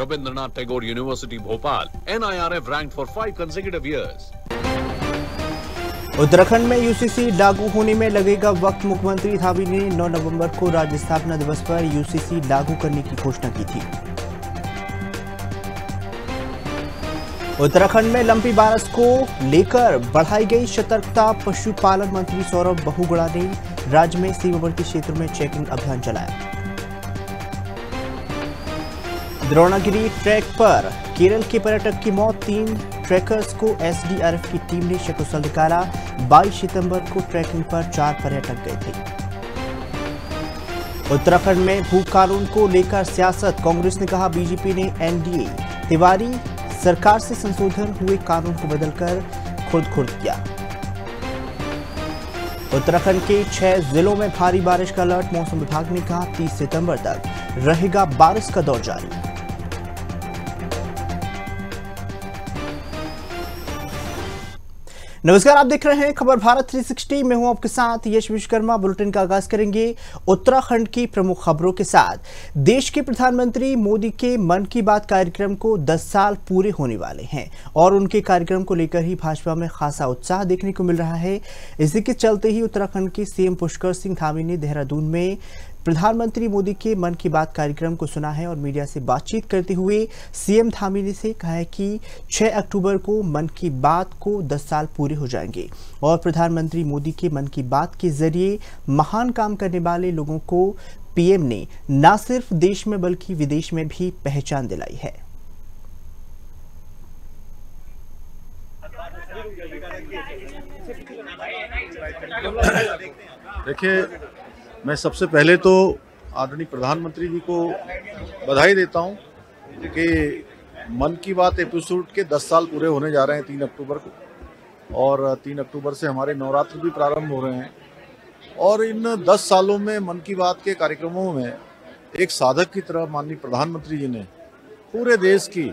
Rabindranath Tagore University, Bhopal. NIRF ranked for 5 consecutive years. Uttarakhand में UCC लागू होने में लगेगा वक्त। मुख्यमंत्री धामी ने 9 नवंबर को राज्य स्थापना दिवस पर यूसीसी लागू करने की घोषणा की थी। उत्तराखंड में लंपी वायरस को लेकर बढ़ाई गई सतर्कता। पशुपालन मंत्री सौरभ बहुगुणा ने राज्य में सीमावर्ती क्षेत्रों में चेकिंग अभियान चलाया। द्रोणागिरी ट्रैक पर केरल के पर्यटक की मौत। 3 ट्रैकर्स को एसडीआरएफ की टीम ने सकुशल निकाला। 22 सितंबर को ट्रैकिंग पर 4 पर्यटक गए थे। उत्तराखंड में भू कानून को लेकर सियासत। कांग्रेस ने कहा बीजेपी ने एनडीए तिवारी सरकार से संशोधन हुए कानून को बदलकर खुर्द किया। उत्तराखंड के 6 जिलों में भारी बारिश का अलर्ट। मौसम विभाग ने कहा 30 सितंबर तक रहेगा बारिश का दौर जारी। नमस्कार, आप देख रहे हैं खबर भारत 360। मैं हूं आपके साथ यश विश्वकर्मा। बुलेटिन का आगाज करेंगे उत्तराखंड की प्रमुख खबरों के साथ। देश के प्रधानमंत्री मोदी के मन की बात कार्यक्रम को 10 साल पूरे होने वाले हैं और उनके कार्यक्रम को लेकर ही भाजपा में खासा उत्साह देखने को मिल रहा है। इसी के चलते ही उत्तराखंड के सीएम पुष्कर सिंह धामी ने देहरादून में प्रधानमंत्री मोदी के मन की बात कार्यक्रम को सुना है और मीडिया से बातचीत करते हुए सीएम धामी ने से कहा है कि 6 अक्टूबर को मन की बात को 10 साल पूरे हो जाएंगे और प्रधानमंत्री मोदी के मन की बात के जरिए महान काम करने वाले लोगों को पीएम ने न सिर्फ देश में बल्कि विदेश में भी पहचान दिलाई है। देखिए, मैं सबसे पहले तो आदरणीय प्रधानमंत्री जी को बधाई देता हूं कि मन की बात एपिसोड के 10 साल पूरे होने जा रहे हैं 3 अक्टूबर को और 3 अक्टूबर से हमारे नवरात्र भी प्रारंभ हो रहे हैं और इन 10 सालों में मन की बात के कार्यक्रमों में एक साधक की तरह माननीय प्रधानमंत्री जी ने पूरे देश की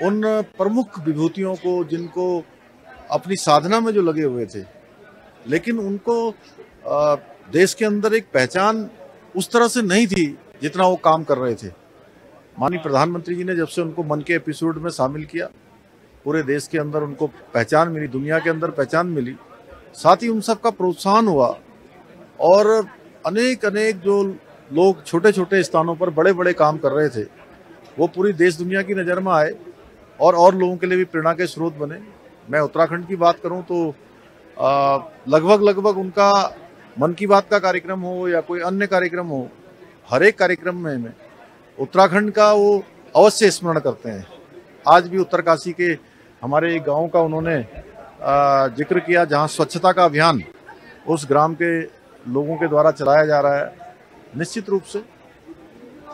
उन प्रमुख विभूतियों को जिनको अपनी साधना में जो लगे हुए थे लेकिन उनको देश के अंदर एक पहचान उस तरह से नहीं थी जितना वो काम कर रहे थे। माननीय प्रधानमंत्री जी ने जब से उनको मन के एपिसोड में शामिल किया पूरे देश के अंदर उनको पहचान मिली, दुनिया के अंदर पहचान मिली, साथ ही उन सब का प्रोत्साहन हुआ और अनेक जो लोग छोटे छोटे स्थानों पर बड़े बड़े काम कर रहे थे वो पूरी देश दुनिया की नज़र में आए और लोगों के लिए भी प्रेरणा के स्रोत बने। मैं उत्तराखंड की बात करूं तो लगभग उनका मन की बात का कार्यक्रम हो या कोई अन्य कार्यक्रम हो, हर एक कार्यक्रम में उत्तराखंड का वो अवश्य स्मरण करते हैं। आज भी उत्तरकाशी के हमारे एक गांव का उन्होंने जिक्र किया जहां स्वच्छता का अभियान उस ग्राम के लोगों के द्वारा चलाया जा रहा है। निश्चित रूप से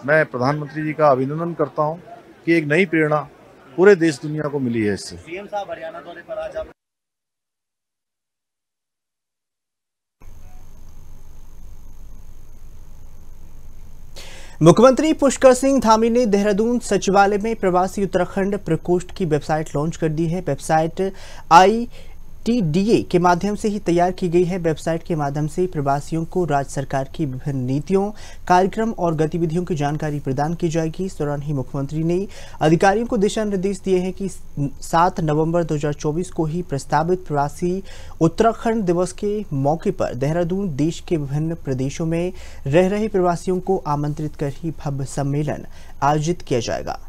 मैं प्रधानमंत्री जी का अभिनंदन करता हूं कि एक नई प्रेरणा पूरे देश दुनिया को मिली है इससे। सीएम साहब हरियाणा दौरे पर आज आप मुख्यमंत्री पुष्कर सिंह धामी ने देहरादून सचिवालय में प्रवासी उत्तराखंड प्रकोष्ठ की वेबसाइट लॉन्च कर दी है। वेबसाइट ITDA के माध्यम से ही तैयार की गई है। वेबसाइट के माध्यम से प्रवासियों को राज्य सरकार की विभिन्न नीतियों, कार्यक्रम और गतिविधियों की जानकारी प्रदान की जाएगी। इस दौरान ही मुख्यमंत्री ने अधिकारियों को दिशा निर्देश दिए हैं कि 7 नवंबर 2024 को ही प्रस्तावित प्रवासी उत्तराखंड दिवस के मौके पर देहरादून देश के विभिन्न प्रदेशों में रह रहे प्रवासियों को आमंत्रित कर ही भव्य सम्मेलन आयोजित किया जाएगा।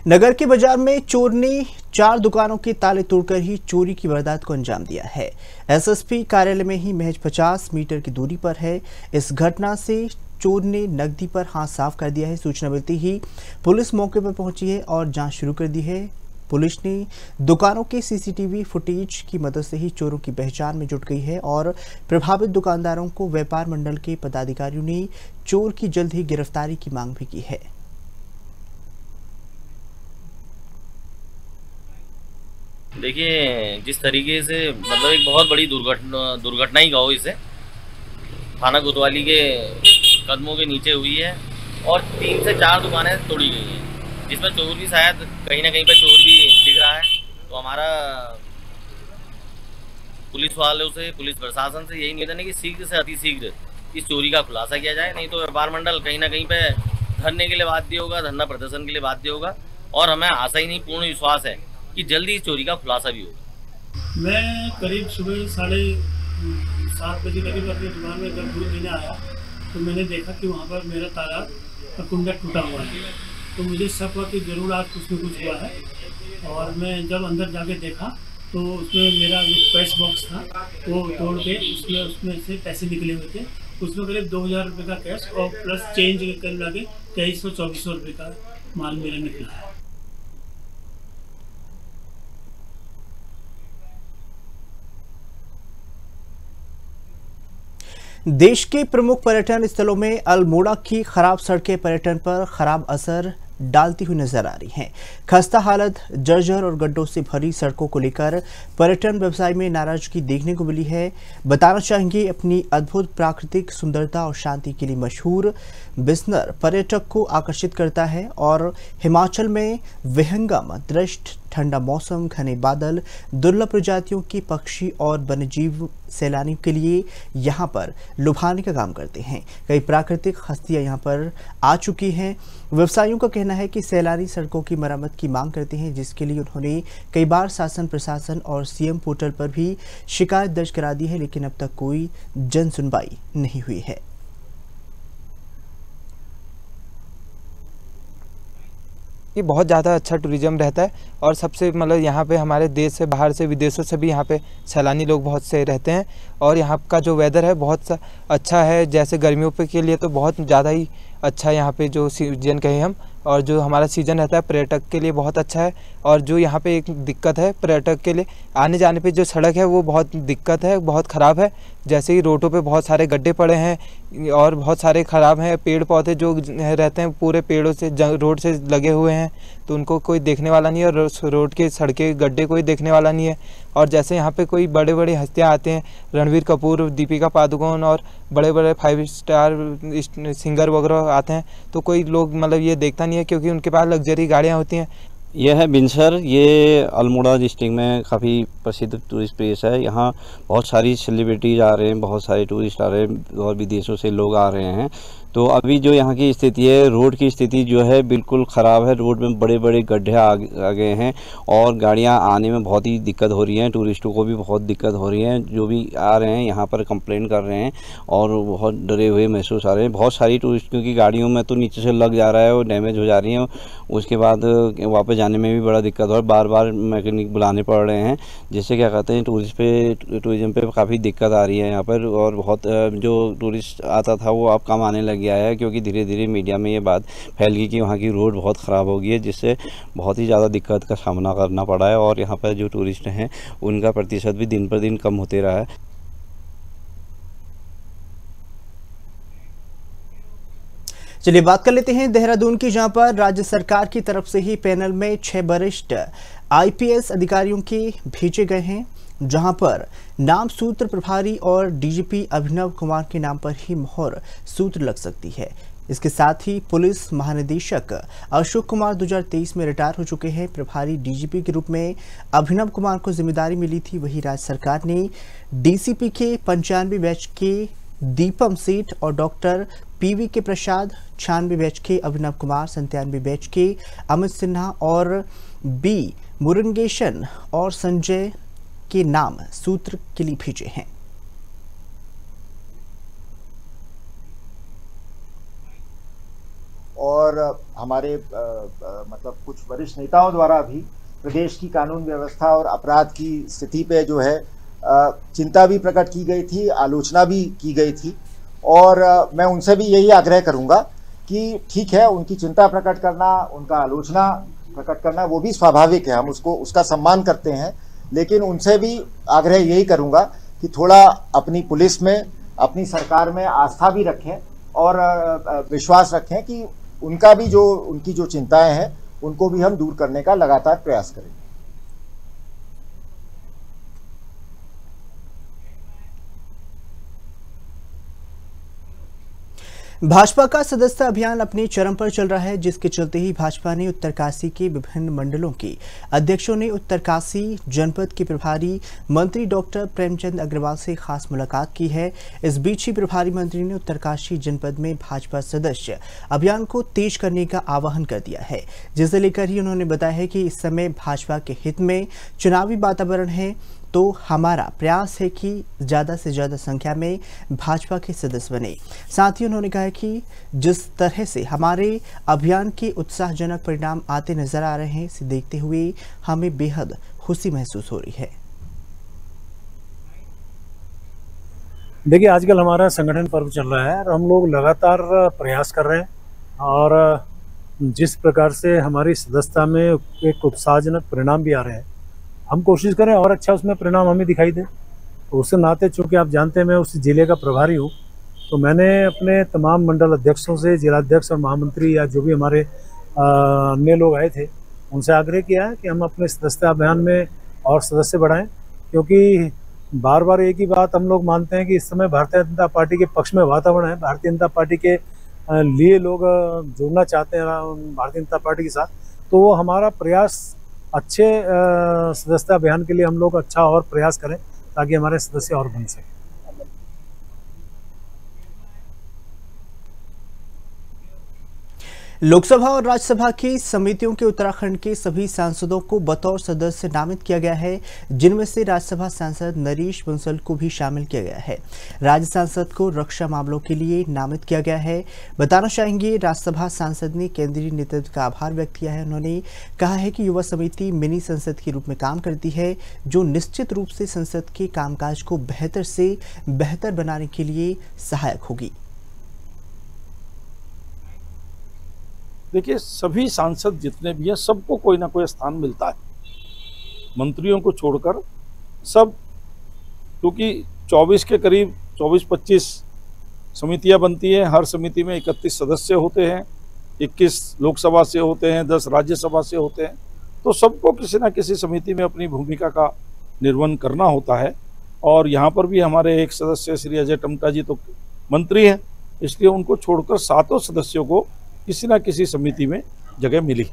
नगर के बाजार में चोर ने 4 दुकानों के ताले तोड़कर ही चोरी की वारदात को अंजाम दिया है। एसएसपी कार्यालय में ही महज 50 मीटर की दूरी पर है। इस घटना से चोर ने नकदी पर हाथ साफ कर दिया है। सूचना मिलती ही पुलिस मौके पर पहुंची है और जांच शुरू कर दी है। पुलिस ने दुकानों के सीसीटीवी फुटेज की मदद से ही चोरों की पहचान में जुट गई है और प्रभावित दुकानदारों को व्यापार मंडल के पदाधिकारियों ने चोर की जल्द ही गिरफ्तारी की मांग भी की है। देखिए, जिस तरीके से मतलब एक बहुत बड़ी दुर्घटना ही कहो इसे, थाना कोतवाली के कदमों के नीचे हुई है और 3 से 4 दुकानें तोड़ी गई हैं, जिसमें चोर भी शायद कहीं ना कहीं पर चोर भी दिख रहा है। तो हमारा पुलिस पुलिस वालों से, पुलिस प्रशासन से यही निवेदन है कि शीघ्र से अतिशीघ्र इस चोरी का खुलासा किया जाए, नहीं तो व्यापार मंडल कहीं ना कहीं पे धरने के लिए बाध्य होगा, धरना प्रदर्शन के लिए बाध्य होगा। और हमें आशा ही नहीं, पूर्ण विश्वास है कि जल्दी इस चोरी का खुलासा भी होगा। मैं करीब सुबह 7:30 बजे करीब अपनी दुकान में जब दूध लेने आया तो मैंने देखा कि वहाँ पर मेरा ताला का कुंडा टूटा हुआ है। तो मुझे शक हुआ कि ज़रूर आज कुछ न कुछ हुआ है। और मैं जब अंदर जाके देखा तो उसमें मेरा जो कैश बॉक्स था वो तोड़ के उसमें से पैसे निकले हुए थे। उसमें करीब 2000 रुपये का कैश और प्लस चेंज कर लगे 2300-2400 रुपये का माल मेरा निकला है। देश के प्रमुख पर्यटन स्थलों में अल्मोड़ा की खराब सड़कें पर्यटन पर खराब असर डालती हुई नजर आ रही हैं। खस्ता हालत, जर्जर और गड्ढों से भरी सड़कों को लेकर पर्यटन व्यवसाय में नाराजगी देखने को मिली है। बताना चाहेंगे, अपनी अद्भुत प्राकृतिक सुंदरता और शांति के लिए मशहूर बिसनर पर्यटक को आकर्षित करता है और हिमाचल में विहंगम दृश्य, ठंडा मौसम, घने बादल, दुर्लभ प्रजातियों के पक्षी और वन्यजीव सैलानियों के लिए यहाँ पर लुभाने का काम करते हैं। कई प्राकृतिक हस्तियाँ यहाँ पर आ चुकी हैं। व्यवसायियों का कहना है कि सैलानी सड़कों की मरम्मत की मांग करते हैं, जिसके लिए उन्होंने कई बार शासन, प्रशासन और सीएम पोर्टल पर भी शिकायत दर्ज करा दी है, लेकिन अब तक कोई जन सुनवाई नहीं हुई है। ये बहुत ज़्यादा अच्छा टूरिज़्म रहता है और सबसे मतलब यहाँ पे हमारे देश से, बाहर से, विदेशों से भी यहाँ पे सैलानी लोग बहुत से रहते हैं। और यहाँ का जो वेदर है बहुत अच्छा है। जैसे गर्मियों पे के लिए तो बहुत ज़्यादा ही अच्छा है यहाँ पे जो सीजन कहें हम, और जो हमारा सीज़न रहता है पर्यटक के लिए बहुत अच्छा है। और जो यहाँ पे एक दिक्कत है पर्यटक के लिए, आने जाने पे जो सड़क है वो बहुत दिक्कत है, बहुत ख़राब है। जैसे ही रोडों पे बहुत सारे गड्ढे पड़े हैं और बहुत सारे ख़राब हैं। पेड़ पौधे जो रहते हैं पूरे पेड़ों से रोड से लगे हुए हैं, तो उनको कोई देखने वाला नहीं है। और रोड के सड़कें गड्ढे कोई देखने वाला नहीं है। और जैसे यहाँ पे कोई बड़े बड़े हस्तियाँ आते हैं, रणवीर कपूर, दीपिका पादुकोण और बड़े बड़े 5 स्टार सिंगर वगैरह आते हैं, तो कोई लोग मतलब ये देखता नहीं है, क्योंकि उनके पास लग्जरी गाड़ियाँ होती हैं। यह है बिनसर, ये अल्मोड़ा डिस्ट्रिक्ट में काफ़ी प्रसिद्ध टूरिस्ट प्लेस है। यहाँ बहुत सारी सेलिब्रिटीज आ रहे हैं, बहुत सारे टूरिस्ट आ रहे हैं और विदेशों से लोग आ रहे हैं। तो अभी जो यहाँ की स्थिति है, रोड की स्थिति जो है बिल्कुल ख़राब है। रोड में बड़े बड़े गड्ढे आ गए हैं और गाड़ियाँ आने में बहुत ही दिक्कत हो रही है। टूरिस्टों को भी बहुत दिक्कत हो रही है। जो भी आ रहे हैं यहाँ पर कंप्लेंट कर रहे हैं और बहुत डरे हुए महसूस आ रहे हैं। बहुत सारी टूरिस्टों की गाड़ियों में तो नीचे से लग जा रहा है और डैमेज हो जा रही है। उसके बाद वापस जाने में भी बड़ा दिक्कत हो रहा है, बार बार मैकेनिक बुलाने पड़ रहे हैं, जिससे क्या कहते हैं टूरिज़्म पे काफ़ी दिक्कत आ रही है यहाँ पर। और बहुत जो टूरिस्ट आता था वो अब कम आने लग गया है, क्योंकि धीरे धीरे मीडिया में ये बात फैल गई कि वहाँ की रोड बहुत ख़राब हो गई है, जिससे बहुत ही ज़्यादा दिक्कत का सामना करना पड़ा है। और यहाँ पर जो टूरिस्ट हैं उनका प्रतिशत भी दिन पर दिन कम होते रहा है। चलिए बात कर लेते हैं देहरादून की, जहां पर राज्य सरकार की तरफ से ही पैनल में 6 वरिष्ठ आईपीएस अधिकारियों के भेजे गए हैं, जहां पर नाम सूत्र प्रभारी और डीजीपी अभिनव कुमार के नाम पर ही मोहर सूत्र लग सकती है। इसके साथ ही पुलिस महानिदेशक अशोक कुमार 2023 में रिटायर हो चुके हैं। प्रभारी डीजीपी के रूप में अभिनव कुमार को जिम्मेदारी मिली थी। वहीं राज्य सरकार ने डीसीपी के 95 बैच के दीपम सेठ और डॉक्टर पीवी के प्रसाद, 96 बैच के अभिनव कुमार, 97 बैच के अमित सिन्हा और बी मुरंगेशन और संजय के नाम सूत्र के लिए भेजे हैं। और हमारे मतलब कुछ वरिष्ठ नेताओं द्वारा भी प्रदेश की कानून व्यवस्था और अपराध की स्थिति पे जो है चिंता भी प्रकट की गई थी, आलोचना भी की गई थी। और मैं उनसे भी यही आग्रह करूंगा कि ठीक है, उनकी चिंता प्रकट करना, उनका आलोचना प्रकट करना वो भी स्वाभाविक है, हम उसका सम्मान करते हैं। लेकिन उनसे भी आग्रह यही करूंगा कि थोड़ा अपनी पुलिस में, अपनी सरकार में आस्था भी रखें और विश्वास रखें कि उनकी जो चिंताएं हैं उनको भी हम दूर करने का लगातार प्रयास करें। भाजपा का सदस्यता अभियान अपने चरम पर चल रहा है, जिसके चलते ही भाजपा ने उत्तरकाशी के विभिन्न मंडलों के अध्यक्षों ने उत्तरकाशी जनपद के प्रभारी मंत्री डॉक्टर प्रेमचंद अग्रवाल से खास मुलाकात की है। इस बीच ही प्रभारी मंत्री ने उत्तरकाशी जनपद में भाजपा सदस्य अभियान को तेज करने का आह्वान कर दिया है, जिसे लेकर ही उन्होंने बताया है कि इस समय भाजपा के हित में चुनावी वातावरण है, तो हमारा प्रयास है कि ज़्यादा से ज़्यादा संख्या में भाजपा के सदस्य बने। साथ ही उन्होंने कहा कि जिस तरह से हमारे अभियान के उत्साहजनक परिणाम आते नजर आ रहे हैं, इसे देखते हुए हमें बेहद खुशी महसूस हो रही है। देखिए, आजकल हमारा संगठन पर्व चल रहा है और हम लोग लगातार प्रयास कर रहे हैं और जिस प्रकार से हमारी सदस्यता में एक उत्साहजनक परिणाम भी आ रहे हैं, हम कोशिश करें और अच्छा उसमें परिणाम हमें दिखाई दे। तो उससे नाते चूँकि आप जानते हैं मैं उस जिले का प्रभारी हूँ, तो मैंने अपने तमाम मंडल अध्यक्षों से, जिलाध्यक्ष और महामंत्री या जो भी हमारे अन्य लोग आए थे, उनसे आग्रह किया है कि हम अपने सदस्यता अभियान में और सदस्य बढ़ाएं, क्योंकि बार बार एक ही बात हम लोग मानते हैं कि इस समय भारतीय जनता पार्टी के पक्ष में वातावरण है, भारतीय जनता पार्टी के लिए लोग जुड़ना चाहते हैं भारतीय जनता पार्टी के साथ। तो वो हमारा प्रयास अच्छे सदस्यता अभियान के लिए हम लोग अच्छा और प्रयास करें ताकि हमारे सदस्य और बन सकें। लोकसभा और राज्यसभा की समितियों के उत्तराखंड के सभी सांसदों को बतौर सदस्य नामित किया गया है, जिनमें से राज्यसभा सांसद नरेश बंसल को भी शामिल किया गया है। राज्य सांसद को रक्षा मामलों के लिए नामित किया गया है। बताना चाहेंगे, राज्यसभा सांसद ने केंद्रीय नेतृत्व का आभार व्यक्त किया है। उन्होंने कहा है कि युवा समिति मिनी संसद के रूप में काम करती है, जो निश्चित रूप से संसद के कामकाज को बेहतर से बेहतर बनाने के लिए सहायक होगी। देखिए, सभी सांसद जितने भी हैं सबको कोई ना कोई स्थान मिलता है, मंत्रियों को छोड़कर सब, क्योंकि 24 के करीब 24-25 समितियां बनती हैं। हर समिति में 31 सदस्य होते हैं, 21 लोकसभा से होते हैं, 10 राज्यसभा से होते हैं। तो सबको किसी न किसी समिति में अपनी भूमिका का निर्वहन करना होता है। और यहाँ पर भी हमारे एक सदस्य श्री अजय टमटा जी तो मंत्री हैं, इसलिए उनको छोड़कर 7 सदस्यों को किसी न किसी समिति में जगह मिली।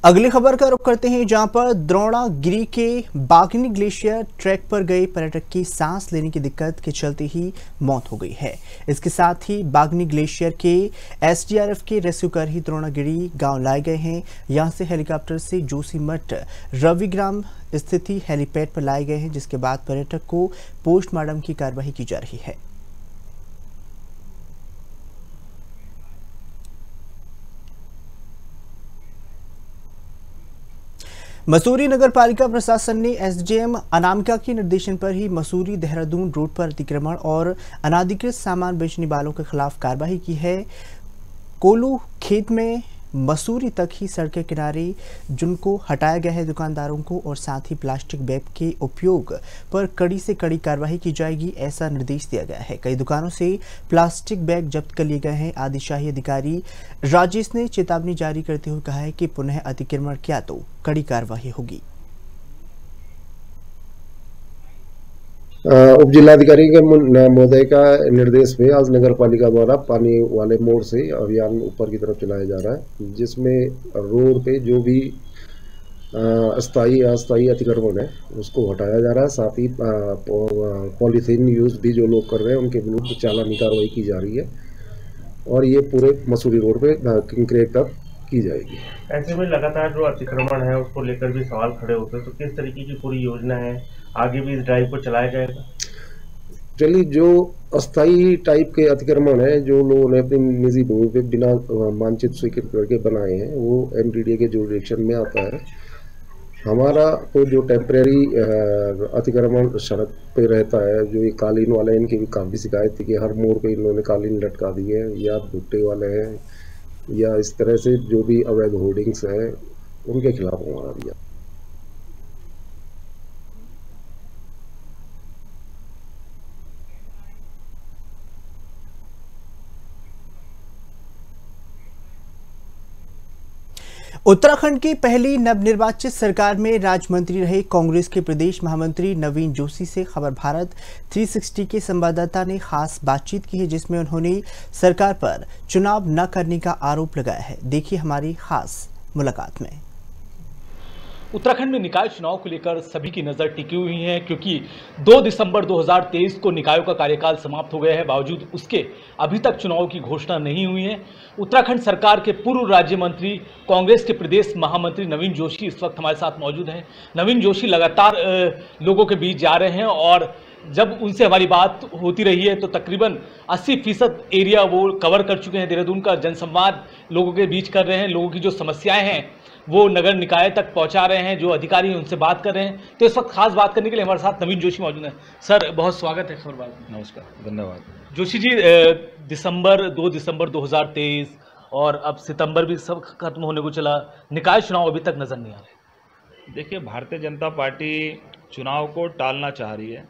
अगली खबर का रुख करते हैं, जहां पर द्रोणागिरी के बागनी ग्लेशियर ट्रैक पर गए पर्यटक की सांस लेने की दिक्कत के चलते ही मौत हो गई है। इसके साथ ही बागनी ग्लेशियर के एसडीआरएफ के रेस्क्यू कर ही द्रोणागिरी गांव लाए गए हैं। यहां से हेलीकॉप्टर से जोशीमठ रविग्राम स्थित हेलीपैड पर लाए गए हैं, जिसके बाद पर्यटक को पोस्टमार्टम की कार्रवाई की जा रही है। मसूरी नगर पालिका प्रशासन ने एसडीएम अनामिका के निर्देशन पर ही मसूरी देहरादून रोड पर अतिक्रमण और अनाधिकृत सामान बेचने वालों के खिलाफ कार्रवाई की है। कोलू खेत में मसूरी तक ही सड़क के किनारे जिनको हटाया गया है दुकानदारों को, और साथ ही प्लास्टिक बैग के उपयोग पर कड़ी से कड़ी कार्रवाई की जाएगी, ऐसा निर्देश दिया गया है। कई दुकानों से प्लास्टिक बैग जब्त कर लिए गए हैं। आदिशाही अधिकारी राजेश ने चेतावनी जारी करते हुए कहा है कि पुनः अतिक्रमण किया तो कड़ी कार्रवाई होगी। उप जिलाधिकारी के महोदय का निर्देश में आज नगर पालिका द्वारा पानी वाले मोड़ से अभियान ऊपर की तरफ चलाया जा रहा है, जिसमें रोड पे जो भी अस्थायी अस्थायी अतिक्रमण है उसको हटाया जा रहा है। साथ ही पॉलीथीन यूज भी जो लोग कर रहे हैं उनके विरुद्ध चालानी कार्रवाई की जा रही है, और ये पूरे मसूरी रोड पे कंक्रीट तक की जाएगी। ऐसे में लगातार जो अतिक्रमण है उसको लेकर भी सवाल खड़े होते हैं, तो किस तरीके की पूरी योजना है, आगे भी इस ड्राइव को चलाया जाएगा? चलिए, जो अस्थायी टाइप के अतिक्रमण है जो लोगों ने अपनी निजी भूमि पे बिना मानचित्र स्वीकृत करके बनाए हैं, वो एमडीडीए के जुरिडिक्शन में आता है। हमारा तो जो टेम्परेरी अतिक्रमण सड़क पे रहता है, जो ये कालीन वाले, इनकी भी काफ़ी शिकायत थी कि हर मोड़ पे इन्होंने कालीन लटका दी है, या भुट्टे वाले हैं, या इस तरह से जो भी अवैध होर्डिंग्स हैं उनके खिलाफ हमारा अभियान। उत्तराखंड की पहली नवनिर्वाचित सरकार में राज्य मंत्री रहे कांग्रेस के प्रदेश महामंत्री नवीन जोशी से खबर भारत 360 के संवाददाता ने खास बातचीत की है, जिसमें उन्होंने सरकार पर चुनाव न करने का आरोप लगाया है। देखिए हमारी खास मुलाकात में। उत्तराखंड में निकाय चुनाव को लेकर सभी की नज़र टिकी हुई है, क्योंकि 2 दिसंबर 2023 को निकायों का कार्यकाल समाप्त हो गया है। बावजूद उसके अभी तक चुनाव की घोषणा नहीं हुई है। उत्तराखंड सरकार के पूर्व राज्य मंत्री, कांग्रेस के प्रदेश महामंत्री नवीन जोशी इस वक्त हमारे साथ मौजूद हैं। नवीन जोशी लगातार लोगों के बीच जा रहे हैं और जब उनसे हमारी बात होती रही है तो तकरीबन 80% एरिया वो कवर कर चुके हैं। देहरादून का जनसंवाद लोगों के बीच कर रहे हैं, लोगों की जो समस्याएं हैं वो नगर निकाय तक पहुंचा रहे हैं, जो अधिकारी हैं उनसे बात कर रहे हैं। तो इस वक्त खास बात करने के लिए हमारे साथ नवीन जोशी मौजूद हैं। सर, बहुत स्वागत है खबरबाज में। नमस्कार, धन्यवाद। जोशी जी, 2 दिसंबर 2023 और अब सितंबर भी सब खत्म होने को चला, निकाय चुनाव अभी तक नजर नहीं आ रहे। देखिए, भारतीय जनता पार्टी चुनाव को टालना चाह रही है।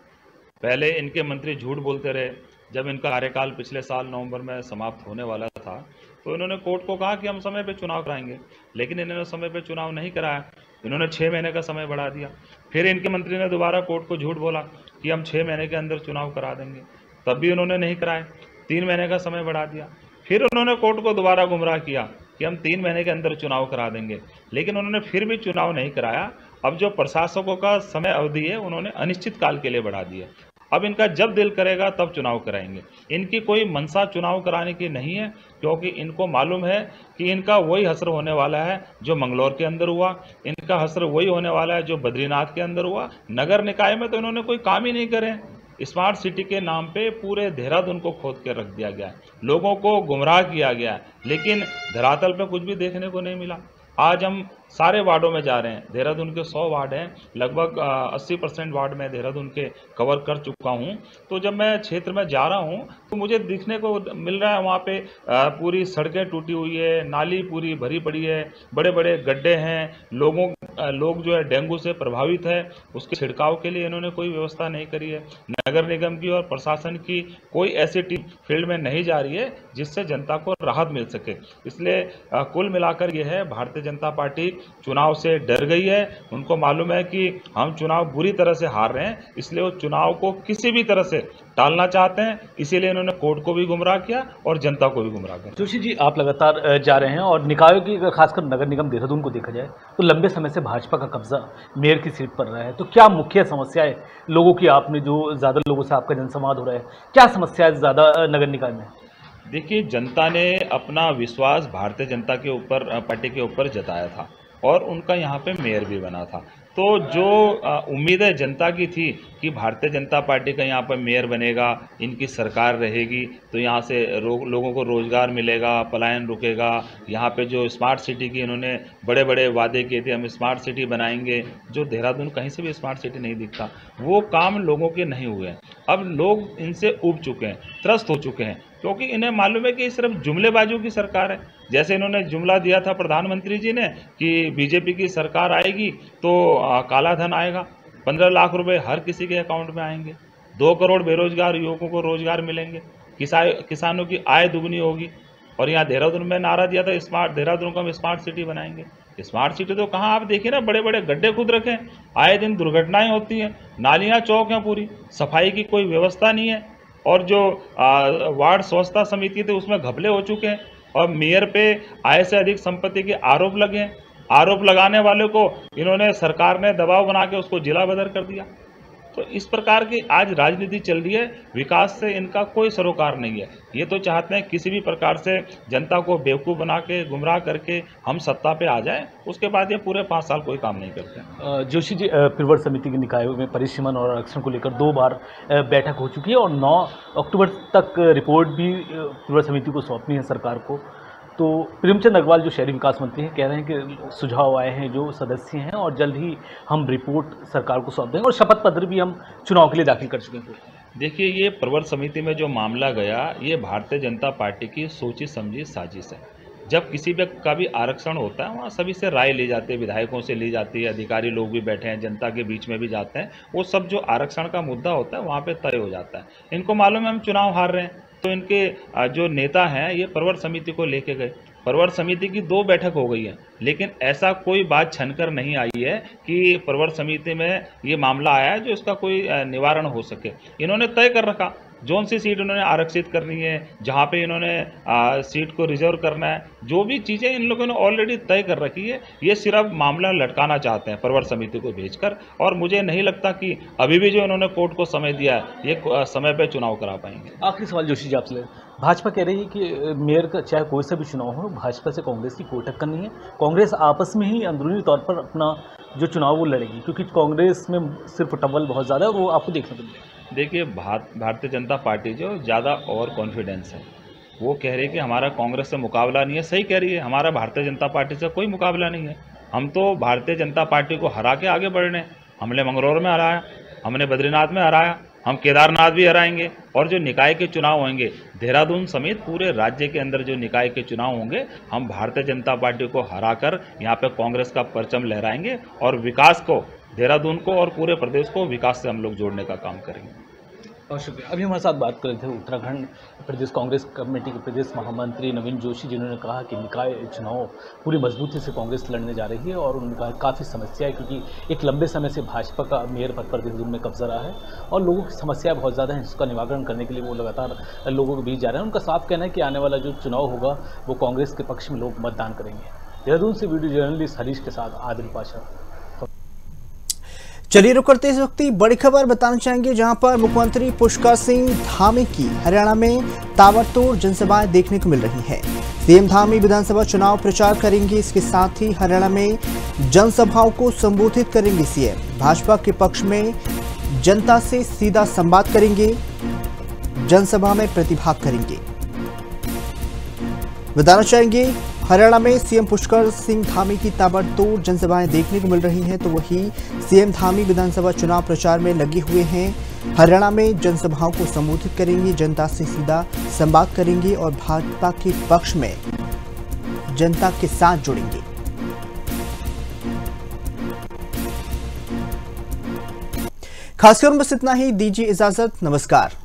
पहले इनके मंत्री झूठ बोलते रहे। जब इनका कार्यकाल पिछले साल नवंबर में समाप्त होने वाला था तो इन्होंने कोर्ट को कहा कि हम समय पे चुनाव कराएंगे, लेकिन इन्होंने समय पे चुनाव नहीं कराया। इन्होंने 6 महीने का समय बढ़ा दिया। फिर इनके मंत्री ने दोबारा कोर्ट को झूठ बोला कि हम 6 महीने के अंदर चुनाव करा देंगे, तब भी उन्होंने नहीं कराए। 3 महीने का समय बढ़ा दिया। फिर उन्होंने कोर्ट को दोबारा गुमराह किया कि हम 3 महीने के अंदर चुनाव करा देंगे, लेकिन उन्होंने फिर भी चुनाव नहीं कराया। अब जो प्रशासकों का समय अवधि है उन्होंने अनिश्चित काल के लिए बढ़ा दिया। अब इनका जब दिल करेगा तब चुनाव कराएंगे। इनकी कोई मनसा चुनाव कराने की नहीं है, क्योंकि इनको मालूम है कि इनका वही हश्र होने वाला है जो मंगलौर के अंदर हुआ। इनका हश्र वही होने वाला है जो बद्रीनाथ के अंदर हुआ। नगर निकाय में तो इन्होंने कोई काम ही नहीं करे। स्मार्ट सिटी के नाम पे पूरे देहरादून को खोद के रख दिया गया है, लोगों को गुमराह किया गया है, लेकिन धरातल पे कुछ भी देखने को नहीं मिला। आज हम सारे वार्डों में जा रहे हैं। देहरादून के 100 वार्ड हैं, लगभग 80% वार्ड में देहरादून के कवर कर चुका हूं। तो जब मैं क्षेत्र में जा रहा हूं तो मुझे दिखने को मिल रहा है वहां पे पूरी सड़कें टूटी हुई है, नाली पूरी भरी पड़ी है, बड़े बड़े गड्ढे हैं। लोग जो है डेंगू से प्रभावित है, उसके छिड़काव के लिए इन्होंने कोई व्यवस्था नहीं करी है। नगर निगम की और प्रशासन की कोई ऐसी टीम फील्ड में नहीं जा रही है जिससे जनता को राहत मिल सके। इसलिए कुल मिलाकर यह है, भारतीय जनता पार्टी चुनाव से डर गई है। उनको मालूम है कि हम चुनाव बुरी तरह से हार रहे हैं, इसलिए वो चुनाव को किसी भी तरह से टालना चाहते हैं। इसीलिए इन्होंने कोर्ट को भी गुमराह किया और जनता को भी गुमराह किया। जोशी जी, आप लगातार जा रहे हैं और निकायों की, खासकर नगर निगम देहरादून को देखा जाए तो लंबे समय से भाजपा का कब्जा मेयर की सीट पर रहा है। तो क्या मुख्य समस्या है लोगों की, आपने जो ज़्यादा लोगों से आपका जनसंवाद हो रहा है, क्या समस्या है ज़्यादा नगर निकाय में? देखिए, जनता ने अपना विश्वास भारतीय जनता के ऊपर, पार्टी के ऊपर जताया था और उनका यहाँ पे मेयर भी बना था। तो जो उम्मीदें जनता की थी कि भारतीय जनता पार्टी का यहाँ पर मेयर बनेगा, इनकी सरकार रहेगी तो यहाँ से लोगों को रोज़गार मिलेगा, पलायन रुकेगा। यहाँ पे जो स्मार्ट सिटी की इन्होंने बड़े बड़े वादे किए थे, हम स्मार्ट सिटी बनाएंगे, जो देहरादून कहीं से भी स्मार्ट सिटी नहीं दिखता, वो काम लोगों के नहीं हुए हैं। अब लोग इनसे ऊब चुके हैं, त्रस्त हो चुके हैं, क्योंकि इन्हें मालूम है कि सिर्फ जुमलेबाजों की सरकार है। जैसे इन्होंने जुमला दिया था प्रधानमंत्री जी ने कि बीजेपी की सरकार आएगी तो काला धन आएगा, 15 लाख रुपए हर किसी के अकाउंट में आएंगे, 2 करोड़ बेरोजगार युवकों को रोजगार मिलेंगे, किसानों की आय दुगनी होगी। और यहाँ देहरादून में नारा दिया था देहरादून को हम स्मार्ट सिटी बनाएंगे। स्मार्ट सिटी तो कहाँ, आप देखिए ना, बड़े बड़े गड्ढे खुद रखे, आए दिन दुर्घटनाएं होती हैं, नालियाँ चौक हैं, पूरी सफाई की कोई व्यवस्था नहीं है। और जो वार्ड स्वच्छता समिति थे उसमें घपले हो चुके हैं और मेयर पे आय से अधिक संपत्ति के आरोप लगे हैं। आरोप लगाने वाले को इन्होंने, सरकार ने दबाव बना के उसको जिला बदर कर दिया। तो इस प्रकार की आज राजनीति चल रही है। विकास से इनका कोई सरोकार नहीं है। ये तो चाहते हैं किसी भी प्रकार से जनता को बेवकूफ़ बना के, गुमराह करके हम सत्ता पे आ जाएं, उसके बाद ये पूरे 5 साल कोई काम नहीं करते। जोशी जी, पिरवट समिति के निकायों में परिसीमन और आरक्षण को लेकर 2 बार बैठक हो चुकी है और 9 अक्टूबर तक रिपोर्ट भी पिरवट समिति को सौंपनी है सरकार को। तो प्रेमचंद अग्रवाल जो शहरी विकास मंत्री हैं कह रहे हैं कि सुझाव आए हैं जो सदस्य हैं और जल्द ही हम रिपोर्ट सरकार को सौंप देंगे और शपथ पत्र भी हम चुनाव के लिए दाखिल कर चुके हैं। देखिए, ये प्रवर समिति में जो मामला गया, ये भारतीय जनता पार्टी की सोची समझी साजिश है। जब किसी भी का भी आरक्षण होता है वहाँ सभी से राय ली जाती है, विधायकों से ली जाती है, अधिकारी लोग भी बैठे हैं, जनता के बीच में भी जाते हैं, वो सब जो आरक्षण का मुद्दा होता है वहाँ पे तय हो जाता है। इनको मालूम है हम चुनाव हार रहे हैं, तो इनके जो नेता हैं ये प्रवर समिति को लेके गए प्रवर समिति की 2 बैठक हो गई है, लेकिन ऐसा कोई बात छनकर नहीं आई है कि प्रवर समिति में ये मामला आया है जो इसका कोई निवारण हो सके। इन्होंने तय कर रखा जोन सी सीट उन्होंने आरक्षित करनी है, जहाँ पे इन्होंने सीट को रिजर्व करना है, जो भी चीज़ें इन लोगों ने ऑलरेडी तय कर रखी है। ये सिर्फ मामला लटकाना चाहते हैं प्रवर समिति को भेजकर, और मुझे नहीं लगता कि अभी भी जो इन्होंने कोर्ट को समय दिया है ये समय पे चुनाव करा पाएंगे। आखिरी सवाल जोशी जी आपसे, भाजपा कह रही है कि मेयर का चाहे कोई सा भी चुनाव हो, भाजपा से कांग्रेस की कोई टक्कर नहीं है, कांग्रेस आपस में ही अंदरूनी तौर पर अपना जो चुनाव वो लड़ेगी, क्योंकि कांग्रेस में सिर्फ टबल बहुत ज़्यादा है और वो आपको देखने को मिलेगा। देखिए, भारतीय जनता पार्टी जो ज़्यादा ओवर कॉन्फिडेंस है, वो कह रही है कि हमारा कांग्रेस से मुकाबला नहीं है। सही कह रही है, हमारा भारतीय जनता पार्टी से कोई मुकाबला नहीं है। हम तो भारतीय जनता पार्टी को हरा के आगे बढ़ रहे हैं। हमने मंगलौर में हराया, हमने बद्रीनाथ में हराया, हम केदारनाथ भी हराएंगे। और जो निकाय के चुनाव होंगे देहरादून समेत पूरे राज्य के अंदर जो निकाय के चुनाव होंगे, हम भारतीय जनता पार्टी को हराकर यहाँ पे कांग्रेस का परचम लहराएंगे और विकास को, देहरादून को और पूरे प्रदेश को विकास से हम लोग जोड़ने का काम करेंगे। बहुत शुक्रिया। अभी हमारे साथ बात कर रहे थे उत्तराखंड प्रदेश कांग्रेस कमेटी के प्रदेश महामंत्री नवीन जोशी, जिन्होंने कहा कि निकाय चुनाव पूरी मजबूती से कांग्रेस लड़ने जा रही है और उन्होंने कहा काफ़ी समस्या है, क्योंकि एक लंबे समय से भाजपा का मेयर पद पर देहरादून में कब्जा रहा है और लोगों की समस्याएं बहुत ज़्यादा हैं, जिसका निवारण करने के लिए वो लगातार लोगों के बीच जा रहे हैं। उनका साफ कहना है कि आने वाला जो चुनाव होगा वो कांग्रेस के पक्ष में लोग मतदान करेंगे। देहरादून से वीडियो जर्नलिस्ट हरीश के साथ आदिल पाशा। चलिए रुक करते इस वक्त बड़ी खबर बताना चाहेंगे, जहां पर मुख्यमंत्री पुष्कर सिंह धामी की हरियाणा में ताबड़तोड़ जनसभाएं देखने को मिल रही हैं। सीएम धामी विधानसभा चुनाव प्रचार करेंगे, इसके साथ ही हरियाणा में जनसभाओं को संबोधित करेंगे। सीएम भाजपा के पक्ष में जनता से सीधा संवाद करेंगे, जनसभा में प्रतिभाग करेंगे। बताना चाहेंगे, हरियाणा में सीएम पुष्कर सिंह धामी की ताबड़तोड़ जनसभाएं देखने को मिल रही हैं, तो वही सीएम धामी विधानसभा चुनाव प्रचार में लगे हुए हैं। हरियाणा में जनसभाओं को संबोधित करेंगे, जनता से सीधा संवाद करेंगे और भाजपा के पक्ष में जनता के साथ जुड़ेंगे। खास खबर में बस इतना ही, दीजिए इजाजत, नमस्कार।